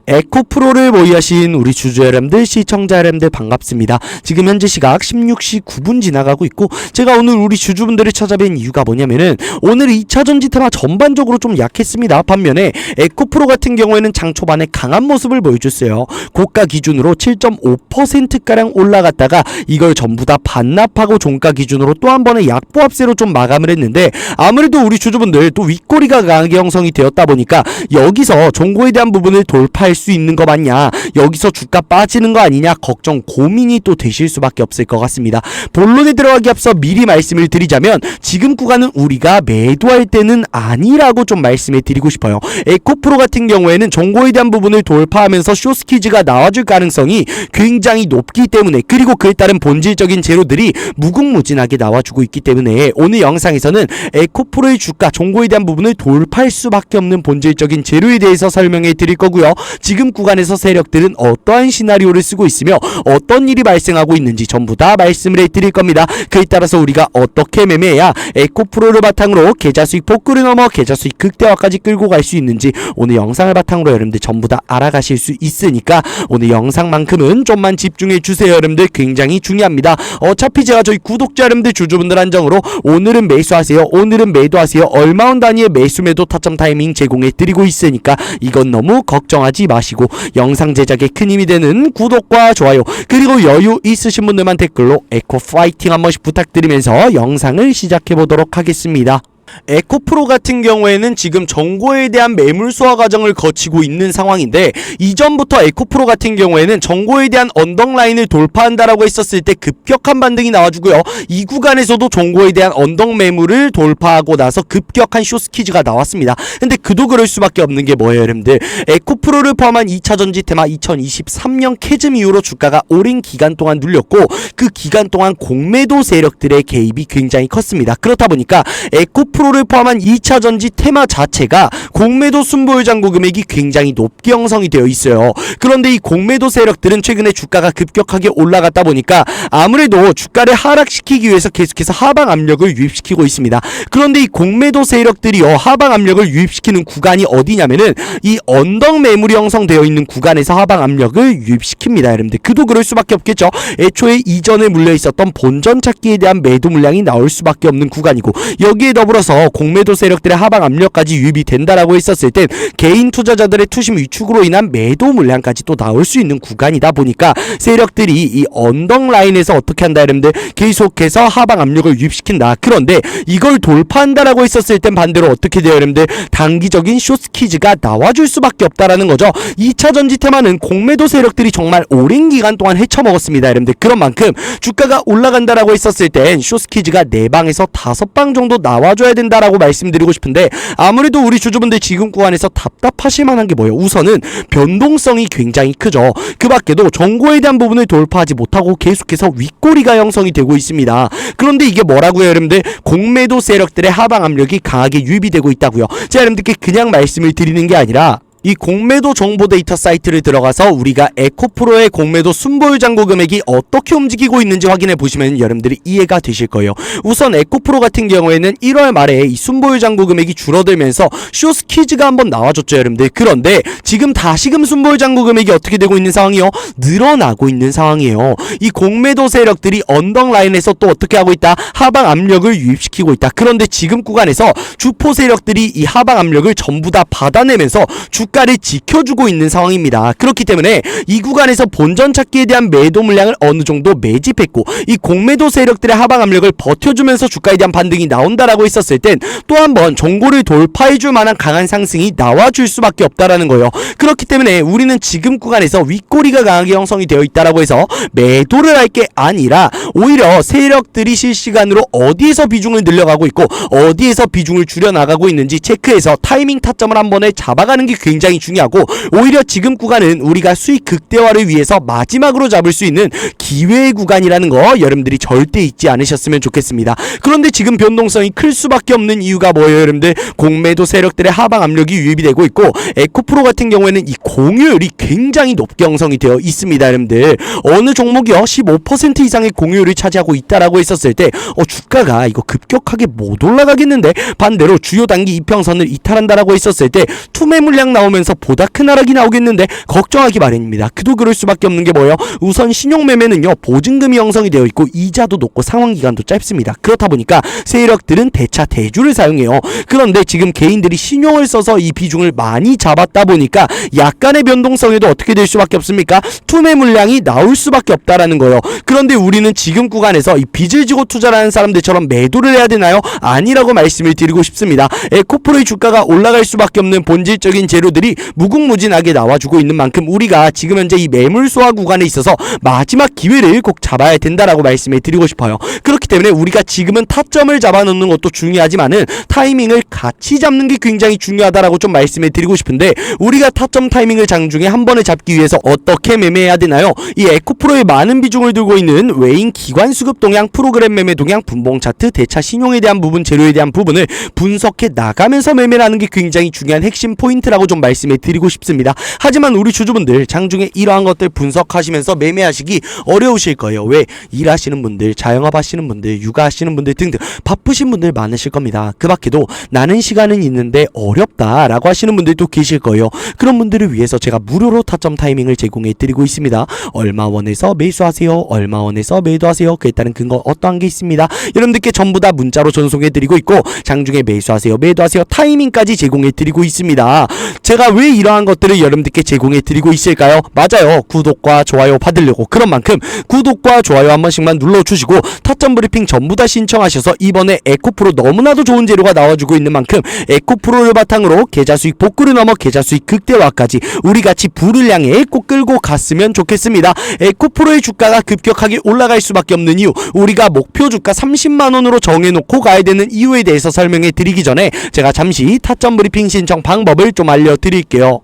에코프로를 모의하신 우리 주주 여러분들, 시청자 여러분들 반갑습니다. 지금 현재 시각 16시 9분 지나가고 있고, 제가 오늘 우리 주주분들을 찾아뵌 이유가 뭐냐면은 오늘 2차 전지 테마 전반적으로 좀 약했습니다. 반면에 에코프로 같은 경우에는 장 초반에 강한 모습을 보여줬어요. 고가 기준으로 7.5%가량 올라갔다가 이걸 전부 다 반납하고 종가 기준으로 또 한 번의 약보합세로 좀 마감을 했는데, 아무래도 우리 주주분들 또 윗꼬리가 강하게 형성이 되었다 보니까 여기서 종고에 대한 부분을 돌파할 수 있는 거 맞냐, 여기서 주가 빠지는 거 아니냐 걱정 고민이 또 되실 수밖에 없을 것 같습니다. 본론에 들어가기 앞서 미리 말씀을 드리자면 지금 구간은 우리가 매도할 때는 아니라고 좀 말씀해 드리고 싶어요. 에코프로 같은 경우에는 종고에 대한 부분을 돌파하면서 쇼스퀴즈가 나와줄 가능성이 굉장히 높기 때문에, 그리고 그에 따른 본질적인 재료들이 무궁무진하게 나와주고 있기 때문에 오늘 영상에서는 에코프로의 주가 종고에 대한 부분을 돌파할 수밖에 없는 본질적인 재료에 대해서 설명해 드릴 거고요. 지금 구간에서 세력들은 어떠한 시나리오를 쓰고 있으며 어떤 일이 발생하고 있는지 전부 다 말씀을 해드릴 겁니다. 그에 따라서 우리가 어떻게 매매해야 에코프로를 바탕으로 계좌 수익 복구를 넘어 계좌 수익 극대화까지 끌고 갈 수 있는지 오늘 영상을 바탕으로 여러분들 전부 다 알아가실 수 있으니까 오늘 영상만큼은 좀만 집중해 주세요. 여러분들 굉장히 중요합니다. 어차피 제가 저희 구독자 여러분들, 주주분들 한정으로 오늘은 매수하세요, 오늘은 매도하세요, 얼마원 단위의 매수 매도 타점 타이밍 제공해 드리고 있으니까 이건 너무 걱정하지 마시고 영상 제작에 큰 힘이 되는 구독과 좋아요, 그리고 여유 있으신 분들만 댓글로 에코 파이팅 한 번씩 부탁드리면서 영상을 시작해 보도록 하겠습니다. 에코프로 같은 경우에는 지금 정고에 대한 매물 소화 과정을 거치고 있는 상황인데, 이전부터 에코프로 같은 경우에는 정고에 대한 언덕라인을 돌파한다라고 했었을 때 급격한 반등이 나와주고요. 이 구간에서도 정고에 대한 언덕 매물을 돌파하고 나서 급격한 쇼스퀴즈가 나왔습니다. 근데 그도 그럴 수밖에 없는 게 뭐예요, 여러분들? 에코프로를 포함한 2차 전지 테마 2023년 캐즘 이후로 주가가 오랜 기간 동안 눌렸고, 그 기간 동안 공매도 세력들의 개입이 굉장히 컸습니다. 그렇다 보니까 에코프로를 포함한 2차 전지 테마 자체가 공매도 순보유 잔고 금액이 굉장히 높게 형성이 되어 있어요. 그런데 이 공매도 세력들은 최근에 주가가 급격하게 올라갔다 보니까 아무래도 주가를 하락시키기 위해서 계속해서 하방 압력을 유입시키고 있습니다. 그런데 이 공매도 세력들이요, 하방 압력을 유입시키는 구간이 어디냐면은 이 언덕 매물이 형성되어 있는 구간에서 하방 압력을 유입시킵니다. 여러분들 그도 그럴 수밖에 없겠죠. 애초에 이전에 물려 있었던 본전 찾기에 대한 매도 물량이 나올 수밖에 없는 구간이고, 여기에 더불어서 공매도 세력들의 하방 압력까지 유입이 된다라고 했었을 땐 개인 투자자들의 투심 위축으로 인한 매도 물량까지 또 나올 수 있는 구간이다 보니까 세력들이 이 언덕 라인에서 어떻게 한다, 여러분들 계속해서 하방 압력을 유입시킨다. 그런데 이걸 돌파한다라고 했었을 땐 반대로 어떻게 돼요, 여러분들? 단기적인 쇼스퀴즈가 나와줄 수밖에 없다라는 거죠. 2차 전지 테마는 공매도 세력들이 정말 오랜 기간 동안 헤쳐먹었습니다, 여러분들. 그런 만큼 주가가 올라간다라고 했었을 땐 쇼스퀴즈가 4방에서 5방 정도 나와줘야 된다라고 말씀드리고 싶은데, 아무래도 우리 주주분들 지금 구간에서 답답하실 만한 게 뭐예요? 우선은 변동성이 굉장히 크죠. 그 밖에도 정고에 대한 부분을 돌파하지 못하고 계속해서 윗꼬리가 형성이 되고 있습니다. 그런데 이게 뭐라고요, 여러분들? 공매도 세력들의 하방 압력이 강하게 유입이 되고 있다고요. 제가 여러분들께 그냥 말씀을 드리는 게 아니라 이 공매도 정보 데이터 사이트를 들어가서 우리가 에코프로의 공매도 순보유 잔고 금액이 어떻게 움직이고 있는지 확인해 보시면 여러분들이 이해가 되실 거예요. 우선 에코프로 같은 경우에는 1월 말에 이 순보유 잔고 금액이 줄어들면서 쇼스퀴즈가 한번 나와줬죠, 여러분들. 그런데 지금 다시금 순보유 잔고 금액이 어떻게 되고 있는 상황이요? 늘어나고 있는 상황이에요. 이 공매도 세력들이 언덕 라인에서 또 어떻게 하고 있다? 하방 압력을 유입시키고 있다. 그런데 지금 구간에서 주포 세력들이 이 하방 압력을 전부 다 받아내면서 주가를 지켜주고 있는 상황입니다. 그렇기 때문에 이 구간에서 본전 찾기에 대한 매도 물량을 어느 정도 매집했고, 이 공매도 세력들의 하방 압력을 버텨주면서 주가에 대한 반등이 나온다라고 했었을 땐 또 한 번 종고를 돌파해줄 만한 강한 상승이 나와줄 수밖에 없다라는 거예요. 그렇기 때문에 우리는 지금 구간에서 윗꼬리가 강하게 형성이 되어 있다라고 해서 매도를 할 게 아니라 오히려 세력들이 실시간으로 어디에서 비중을 늘려가고 있고 어디에서 비중을 줄여나가고 있는지 체크해서 타이밍 타점을 한 번에 잡아가는 게 굉장히 중요하고, 오히려 지금 구간은 우리가 수익 극대화를 위해서 마지막으로 잡을 수 있는 기회의 구간이라는 거 여러분들이 절대 잊지 않으셨으면 좋겠습니다. 그런데 지금 변동성이 클 수밖에 없는 이유가 뭐예요, 여러분들? 공매도 세력들의 하방 압력이 유입이 되고 있고, 에코프로 같은 경우에는 이 공유율이 굉장히 높게 형성이 되어 있습니다, 여러분들. 어느 종목이요 15% 이상의 공유율을 차지하고 있다라고 했었을 때 주가가 이거 급격하게 못 올라가겠는데, 반대로 주요 단기 이평선을 이탈한다라고 했었을 때 투매 물량 나오면 나오면서 보다 큰 하락이 나오겠는데 걱정하기 마련입니다. 그도 그럴 수밖에 없는 게 뭐예요? 우선 신용매매는요 보증금이 형성이 되어 있고 이자도 높고 상환기간도 짧습니다. 그렇다 보니까 세력들은 대차 대주를 사용해요. 그런데 지금 개인들이 신용을 써서 이 비중을 많이 잡았다 보니까 약간의 변동성에도 어떻게 될 수밖에 없습니까? 투매 물량이 나올 수밖에 없다라는 거예요. 그런데 우리는 지금 구간에서 이 빚을 지고 투자를 하는 사람들처럼 매도를 해야 되나요? 아니라고 말씀을 드리고 싶습니다. 에코프로의 주가가 올라갈 수밖에 없는 본질적인 재료들이 무궁무진하게 나와주고 있는 만큼 우리가 지금 현재 이 매물 소화 구간에 있어서 마지막 기회를 꼭 잡아야 된다라고 말씀을 드리고 싶어요. 그렇기 때문에 우리가 지금은 타점을 잡아놓는 것도 중요하지만은 타이밍을 같이 잡는 게 굉장히 중요하다라고 좀 말씀을 드리고 싶은데, 우리가 타점 타이밍을 장중에 한 번에 잡기 위해서 어떻게 매매해야 되나요? 이 에코프로의 많은 비중을 들고 있는 외인 기관 수급 동향, 프로그램 매매 동향, 분봉 차트, 대차 신용에 대한 부분, 재료에 대한 부분을 분석해 나가면서 매매를 하는 게 굉장히 중요한 핵심 포인트라고 좀 말씀을 드리고 싶습니다. 하지만 우리 주주분들 장중에 이러한 것들 분석하시면서 매매하시기 어려우실 거예요. 왜? 일하시는 분들, 자영업 하시는 분들, 육아하시는 분들 등등 바쁘신 분들 많으실 겁니다. 그 밖에도 나는 시간은 있는데 어렵다라고 하시는 분들도 계실 거예요. 그런 분들을 위해서 제가 무료로 타점 타이밍을 제공해 드리고 있습니다. 얼마 원에서 매수하세요, 얼마 원에서 매도하세요, 그에 따른 근거 어떠한 게 있습니다. 여러분들께 전부 다 문자로 전송해 드리고 있고, 장중에 매수하세요, 매도하세요, 타이밍까지 제공해 드리고 있습니다. 제가 왜 이러한 것들을 여러분들께 제공해 드리고 있을까요? 맞아요, 구독과 좋아요 받으려고. 그런 만큼 구독과 좋아요 한 번씩만 눌러주시고 타점 브리핑 전부 다 신청하셔서 이번에 에코프로 너무나도 좋은 재료가 나와주고 있는 만큼 에코프로를 바탕으로 계좌 수익 복구를 넘어 계좌 수익 극대화까지 우리 같이 부를 향해 꼭 끌고 갔으면 좋겠습니다. 에코프로의 주가가 급격하게 올라갈 수밖에 없는 이유, 우리가 목표 주가 30만원으로 정해놓고 가야 되는 이유에 대해서 설명해 드리기 전에 제가 잠시 타점 브리핑 신청 방법을 좀 알려드릴게요.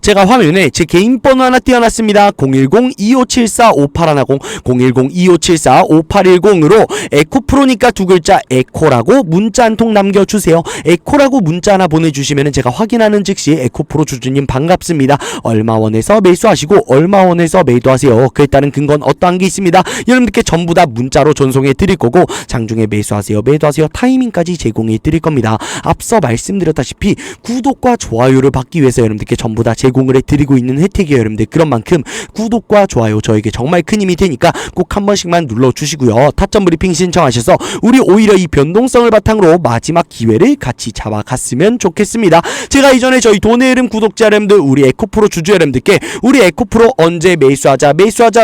제가 화면에 제 개인 번호 하나 띄워놨습니다. 010-2574-5810, 010-2574-5810으로 에코프로니까 두 글자 에코라고 문자 한 통 남겨주세요. 에코라고 문자 하나 보내주시면 제가 확인하는 즉시 에코프로 주주님 반갑습니다, 얼마 원에서 매수하시고 얼마 원에서 매도하세요, 그에 따른 근거는 어떠한 게 있습니다. 여러분들께 전부 다 문자로 전송해 드릴 거고, 장중에 매수하세요, 매도하세요, 타이밍까지 제공해 드릴 겁니다. 앞서 말씀드렸다시피 구독과 좋아요를 받기 위해서 여러분들께 전부 다 제공을 해드리고 있는 혜택이에요. 여러분들, 그런 만큼 구독과 좋아요 저에게 정말 큰 힘이 되니까 꼭 한 번씩만 눌러주시고요. 타점 브리핑 신청하셔서 우리 오히려 이 변동성을 바탕으로 마지막 기회를 같이 잡아갔으면 좋겠습니다. 제가 이전에 저희 돈의 흐름 구독자 여러분들, 우리 에코프로 주주 여러분들께 우리 에코프로 언제 매수하자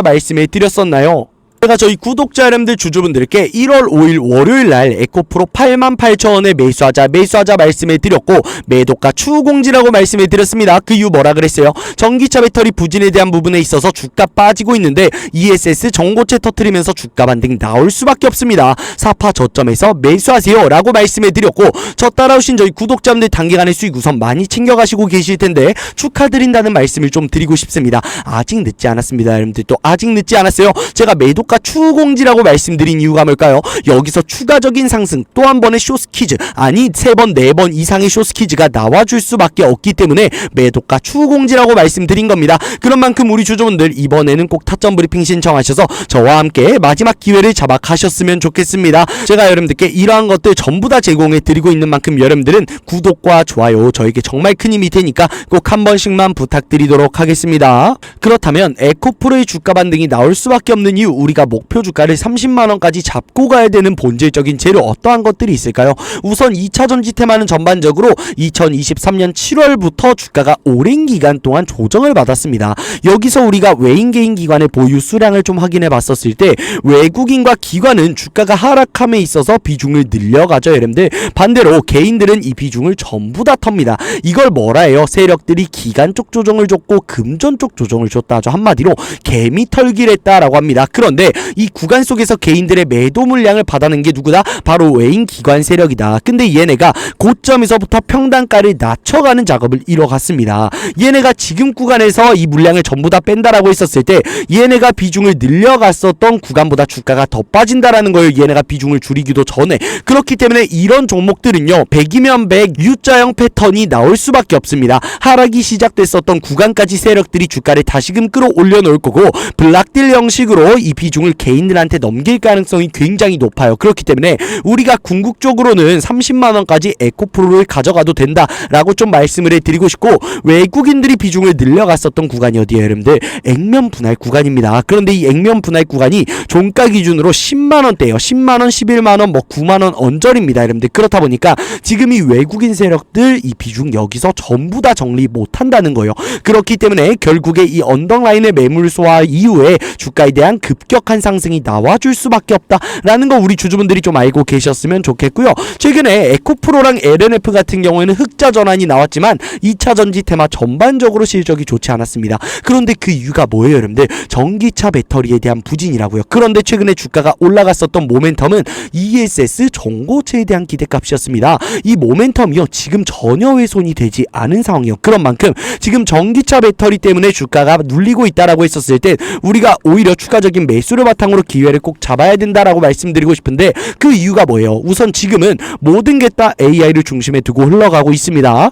말씀해 드렸었나요? 제가 저희 구독자 여러분들 주주분들께 1월 5일 월요일날 에코프로 88,000원에 매수하자 말씀해 드렸고, 매도가 추후 공지라고 말씀해 드렸습니다. 그 이유 뭐라 그랬어요? 전기차 배터리 부진에 대한 부분에 있어서 주가 빠지고 있는데 ESS 전고체 터트리면서 주가 반등 나올 수밖에 없습니다. 사파 저점에서 매수하세요 라고 말씀해 드렸고, 저 따라오신 저희 구독자분들 단기간에 수익 우선 많이 챙겨가시고 계실 텐데 축하드린다는 말씀을 좀 드리고 싶습니다. 아직 늦지 않았습니다. 여러분들, 또 아직 늦지 않았어요. 제가 매도 추후 공지라고 말씀드린 이유가 뭘까요? 여기서 추가적인 상승, 또 한 번의 쇼스키즈, 아니 3번 4번 이상의 쇼스키즈가 나와줄 수밖에 없기 때문에 매도가 추후 공지라고 말씀드린 겁니다. 그런 만큼 우리 주주분들 이번에는 꼭 타점 브리핑 신청하셔서 저와 함께 마지막 기회를 잡아 가셨으면 좋겠습니다. 제가 여러분들께 이러한 것들 전부 다 제공해 드리고 있는 만큼 여러분들은 구독과 좋아요 저에게 정말 큰 힘이 되니까 꼭 한 번씩만 부탁드리도록 하겠습니다. 그렇다면 에코프로의 주가 반등이 나올 수밖에 없는 이유, 우리가 목표 주가를 30만원까지 잡고 가야 되는 본질적인 재료 어떠한 것들이 있을까요? 우선 2차전지 테마는 전반적으로 2023년 7월부터 주가가 오랜 기간 동안 조정을 받았습니다. 여기서 우리가 외인 개인 기관의 보유 수량을 좀 확인해 봤었을 때 외국인과 기관은 주가가 하락함에 있어서 비중을 늘려가죠. 여러분들, 반대로 개인들은 이 비중을 전부 다 텁니다. 이걸 뭐라 해요? 세력들이 기관 쪽 조정을 줬고 금전 쪽 조정을 줬다 하죠. 한마디로 개미 털기를 했다라고 합니다. 그런데 이 구간 속에서 개인들의 매도 물량을 받아낸 게 누구다? 바로 외인 기관 세력이다. 근데 얘네가 고점에서부터 평단가를 낮춰가는 작업을 이뤄갔습니다. 얘네가 지금 구간에서 이 물량을 전부 다 뺀다라고 했었을 때 얘네가 비중을 늘려갔었던 구간보다 주가가 더 빠진다라는 거예요. 얘네가 비중을 줄이기도 전에. 그렇기 때문에 이런 종목들은요, 100이면 100 U자형 패턴이 나올 수밖에 없습니다. 하락이 시작됐었던 구간까지 세력들이 주가를 다시금 끌어올려 놓을 거고, 블락딜 형식으로 이 비중 비중을 개인들한테 넘길 가능성이 굉장히 높아요. 그렇기 때문에 우리가 궁극적으로는 30만원까지 에코프로를 가져가도 된다라고 좀 말씀을 해드리고 싶고, 외국인들이 비중을 늘려갔었던 구간이 어디예요 여러분들? 액면 분할 구간입니다. 그런데 이 액면 분할 구간이 종가 기준으로 10만원대예요. 10만원, 11만원, 9만원 언저리입니다 여러분들. 그렇다 보니까 지금 이 외국인 세력들 이 비중 여기서 전부 다 정리 못한다는 거예요. 그렇기 때문에 결국에 이 언덕라인의 매물 소화 이후에 주가에 대한 급격한 상승이 나와줄 수밖에 없다라는 거 우리 주주분들이 좀 알고 계셨으면 좋겠고요. 최근에 에코프로랑 LNF 같은 경우에는 흑자 전환이 나왔지만 2차 전지 테마 전반적으로 실적이 좋지 않았습니다. 그런데 그 이유가 뭐예요 여러분들? 전기차 배터리에 대한 부진이라고요. 그런데 최근에 주가가 올라갔었던 모멘텀은 ESS 전고체에 대한 기대값이었습니다. 이 모멘텀이요 지금 전혀 훼손이 되지 않은 상황이요. 그런 만큼 지금 전기차 배터리 때문에 주가가 눌리고 있다라고 했었을 때 우리가 오히려 추가적인 매수를 바탕으로 기회를 꼭 잡아야 된다라고 말씀드리고 싶은데, 그 이유가 뭐예요? 우선 지금은 모든 게 다 AI를 중심에 두고 흘러가고 있습니다.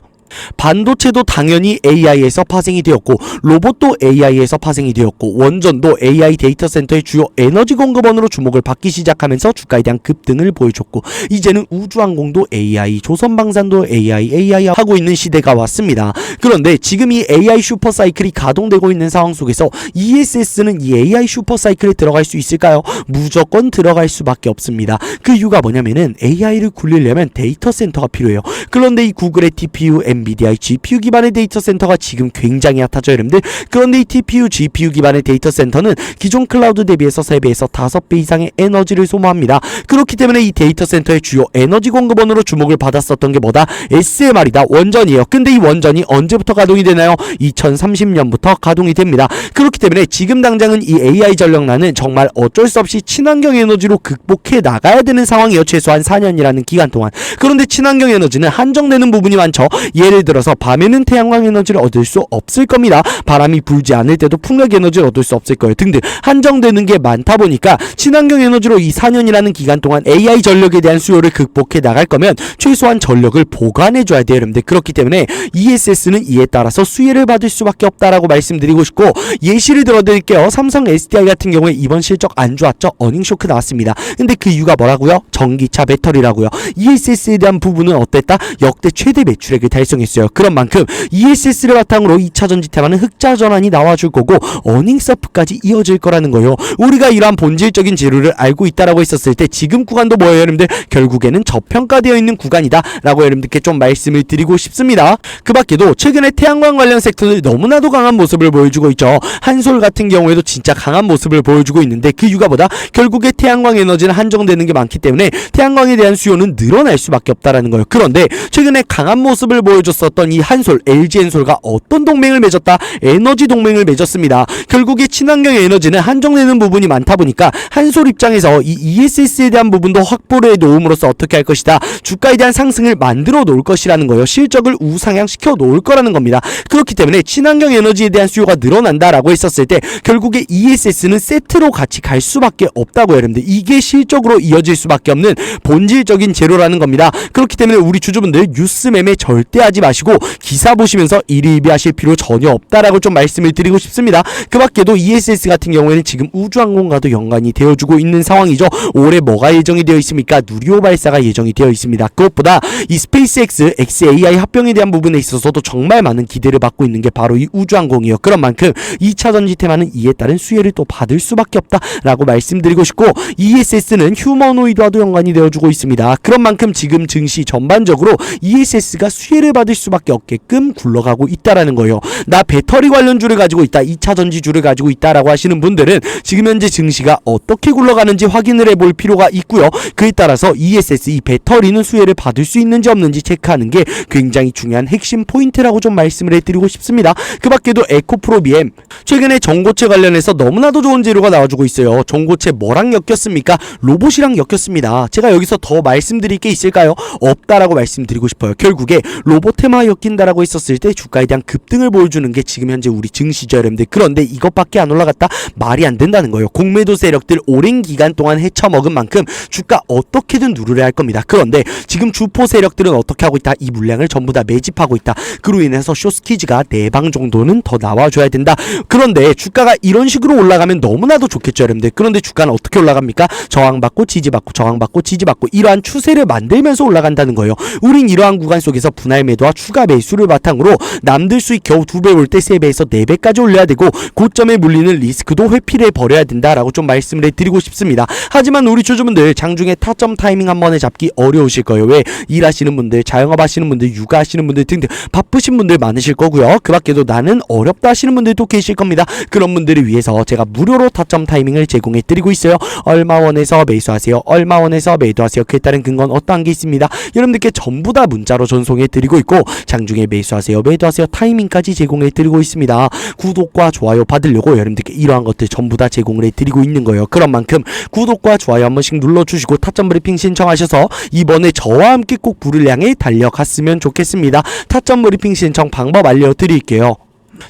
반도체도 당연히 AI에서 파생이 되었고, 로봇도 AI에서 파생이 되었고, 원전도 AI 데이터 센터의 주요 에너지 공급원으로 주목을 받기 시작하면서 주가에 대한 급등을 보여줬고, 이제는 우주항공도 AI, 조선방산도 AI 하고 있는 시대가 왔습니다. 그런데 지금 이 AI 슈퍼사이클이 가동되고 있는 상황 속에서 ESS는 이 AI 슈퍼사이클에 들어갈 수 있을까요? 무조건 들어갈 수밖에 없습니다. 그 이유가 뭐냐면은 AI를 굴리려면 데이터 센터가 필요해요. 그런데 이 구글의 TPU, 엔비디아의 GPU 기반의 데이터 센터가 지금 굉장히 핫하죠 여러분들. 그런데 이 TPU, GPU 기반의 데이터 센터는 기존 클라우드 대비해서 3배에서 5배 이상의 에너지를 소모합니다. 그렇기 때문에 이 데이터 센터의 주요 에너지 공급원으로 주목을 받았었던 게 뭐다? SMR이다. 원전이에요. 근데 이 원전이 언제부터 가동이 되나요? 2030년부터 가동이 됩니다. 그렇기 때문에 지금 당장은 이 AI 전력난은 정말 어쩔 수 없이 친환경 에너지로 극복해 나가야 되는 상황이에요. 최소한 4년이라는 기간 동안. 그런데 친환경 에너지는 한정되는 부분이 많죠. 예를 들어서 밤에는 태양광 에너지를 얻을 수 없을 겁니다. 바람이 불지 않을 때도 풍력 에너지를 얻을 수 없을 거예요. 등등 한정되는 게 많다 보니까 친환경 에너지로 이 4년이라는 기간 동안 AI 전력에 대한 수요를 극복해 나갈 거면 최소한 전력을 보관해 줘야 돼요 여러분들. 그렇기 때문에 ESS는 이에 따라서 수혜를 받을 수밖에 없다라고 말씀드리고 싶고, 예시를 들어드릴게요. 삼성 SDI 같은 경우에 이번 실적 안 좋았죠. 어닝쇼크 나왔습니다. 근데 그 이유가 뭐라고요? 전기차 배터리라고요. ESS에 대한 부분은 어땠다? 역대 최대 매출액을 달성했어요. 그런 만큼 ESS를 바탕으로 2차 전지 테마는 흑자 전환이 나와줄 거고 어닝서프까지 이어질 거라는 거예요. 우리가 이러한 본질적인 재료를 알고 있다라고 했었을 때 지금 구간도 뭐예요 여러분들? 결국에는 저평가되어 있는 구간이다 라고 여러분들께 좀 말씀을 드리고 싶습니다. 그 밖에도 최근에 태양광 관련 섹터들 너무나도 강한 모습을 보여주고 있죠. 한솔 같은 경우에도 진짜 강한 모습을 보여주고 있는데, 그 이유가 뭐다? 결국에 태양광 에너지는 한정되는 게 많기 때문에 태양광에 대한 수요는 늘어날 수밖에 없다라는 거예요. 그런데 최근에 강한 모습을 보여줬었던 이 한솔, LG엔솔과 어떤 동맹을 맺었다? 에너지 동맹을 맺었습니다. 결국에 친환경 에너지는 한정되는 부분이 많다 보니까 한솔 입장에서 이 ESS에 대한 부분도 확보를 해놓음으로써 어떻게 할 것이다? 주가에 대한 상승을 만들어 놓을 것이라는 거예요. 실적을 우상향시켜 놓을 거라는 겁니다. 그렇기 때문에 친환경 에너지에 대한 수요가 늘어난다라고 했었을 때 결국에 ESS는 세트로 같이 갈 수밖에 없다고요 여러분들. 이게 실적으로 이어질 수밖에 없는 본질적인 재료라는 겁니다. 그렇기 때문에 우리 주주분들 뉴스 매매 절대 하지 마시고 기사 보시면서 일희일비하실 필요 전혀 없다라고 좀 말씀을 드리고 싶습니다. 그 밖에도 ESS 같은 경우에는 지금 우주항공과도 연관이 되어주고 있는 상황이죠. 올해 뭐가 예정이 되어 있습니까? 누리호 발사가 예정이 되어 있습니다. 그것보다 이 스페이스X, XAI 합병에 대한 부분에 있어서도 정말 많은 기대를 받고 있는 게 바로 이 우주항공이요. 그런 만큼 2차 전지 테마는 이에 따른 수혜를 또 받을 수밖에 없다라고 말씀드리고 싶고, ESS는 휴머노이드와도 연관이 되어주고 있습니다. 그런 만큼 지금 증시 전반적으로 ESS가 수혜를 받을 수밖에 없게끔 굴러가고 있다라는 거예요. 나 배터리 관련주를 가지고 있다, 2차 전지주를 가지고 있다라고 하시는 분들은 지금 현재 증시가 어떻게 굴러가는지 확인을 해볼 필요가 있고요. 그에 따라서 ESS, 이 배터리는 수혜를 받을 수 있는지 없는지 체크하는 게 굉장히 중요한 핵심 포인트라고 좀 말씀을 해드리고 싶습니다. 그 밖에도 에코프로 BM 최근에 전고체 관련해서 너무나도 좋은 재료가 나와주고 있어요. 전고체 뭐랑 엮였습니까? 로봇이랑 엮였습니다. 제가 여기서 더 말씀드릴 게 있을까요? 없다라고 말씀드리고 싶어요. 결국에 로봇 테마 엮인다라고 했었을 때 주가에 대한 급등을 보여주는 게 지금 현재 우리 증시죠 여러분들. 그런데 이것밖에 안 올라갔다? 말이 안 된다는 거예요. 공매도 세력들 오랜 기간 동안 헤쳐먹은 만큼 주가 어떻게든 누르려 할 겁니다. 그런데 지금 주포 세력들은 어떻게 하고 있다? 이 물량을 전부 다 매집하고 있다. 그로 인해서 쇼스키즈가 4방 정도는 더 나와줘야 된다. 그런데 주가가 이런 식으로 올라가면 너무나도 좋겠죠 여러분들. 그런데 주가는 어떻게 올라갑니까? 저항받고 지지받고 저항받고 지지받고 이러한 추세를 만들면서 올라간다는 거예요. 우린 이러한 구간 속에서 분할 매도와 추가 매수를 바탕으로 남들 수익 겨우 2배 올 때 3배에서 4배까지 올려야 되고 고점에 물리는 리스크도 회피를 버려야 된다라고 좀 말씀을 해드리고 싶습니다. 하지만 우리 주주분들 장중에 타점 타이밍 한 번에 잡기 어려우실 거예요. 왜? 일하시는 분들, 자영업 하시는 분들, 육아하시는 분들 등등 바쁘신 분들 많으실 거고요. 그 밖에도 나는 어렵다 하시는 분들도 계실 겁니다. 그런 분들을 위해서 제가 무료로 타점 타이밍을 제공해 드리고 있어요. 얼마 원에서 매수하세요, 얼마 원에서 매도하세요. 그에 따른 근거는 어떠한 게 있습니다. 여러분들께 전부 다 문자로 전송해 드리고 있고 장중에 매수하세요, 매도하세요 타이밍까지 제공해 드리고 있습니다. 구독과 좋아요 받으려고 여러분들께 이러한 것들 전부 다 제공을 해 드리고 있는 거예요. 그런 만큼 구독과 좋아요 한 번씩 눌러주시고 타점 브리핑 신청하셔서 이번에 저와 함께 꼭 부를 향해 달려갔으면 좋겠습니다. 타점 브리핑 신청 방법 알려드릴게요.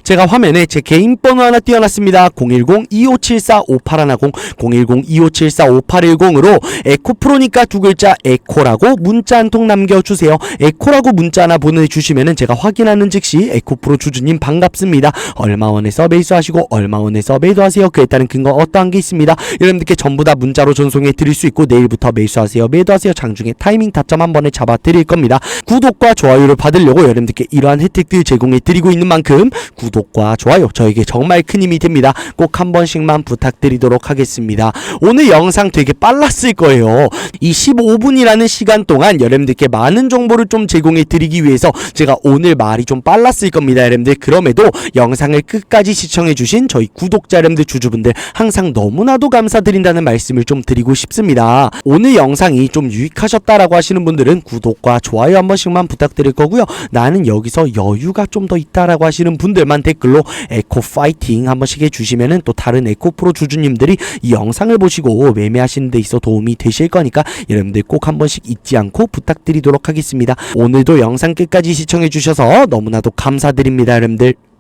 제가 화면에 제 개인 번호 하나 띄워놨습니다. 010-2574-5810 010-2574-5810으로 에코프로니까 두 글자 에코라고 문자 한 통 남겨주세요. 에코라고 문자 하나 보내주시면은 제가 확인하는 즉시 에코프로 주주님 반갑습니다. 얼마 원에서 매수하시고 얼마 원에서 매도하세요. 그에 따른 근거 어떠한 게 있습니다. 여러분들께 전부 다 문자로 전송해 드릴 수 있고 내일부터 매수하세요, 매도하세요 장중에 타이밍 타점 한 번에 잡아 드릴 겁니다. 구독과 좋아요를 받으려고 여러분들께 이러한 혜택들 제공해 드리고 있는 만큼 구독과 좋아요 저에게 정말 큰 힘이 됩니다. 꼭 한 번씩만 부탁드리도록 하겠습니다. 오늘 영상 되게 빨랐을 거예요. 이 15분이라는 시간 동안 여러분들께 많은 정보를 좀 제공해 드리기 위해서 제가 오늘 말이 좀 빨랐을 겁니다. 여러분들 그럼에도 영상을 끝까지 시청해 주신 저희 구독자 여러분들 주주분들 항상 너무나도 감사드린다는 말씀을 좀 드리고 싶습니다. 오늘 영상이 좀 유익하셨다라고 하시는 분들은 구독과 좋아요 한 번씩만 부탁드릴 거고요. 나는 여기서 여유가 좀 더 있다라고 하시는 분들만 댓글로 에코 파이팅 한 번씩 해주시면은 또 다른 에코프로 주주님들이 이 영상을 보시고 매매하시는 데 있어 도움이 되실 거니까 여러분들 꼭 한 번씩 잊지 않고 부탁드리도록 하겠습니다. 오늘도 영상 끝까지 시청해 주셔서 너무나도 감사드립니다 여러분들.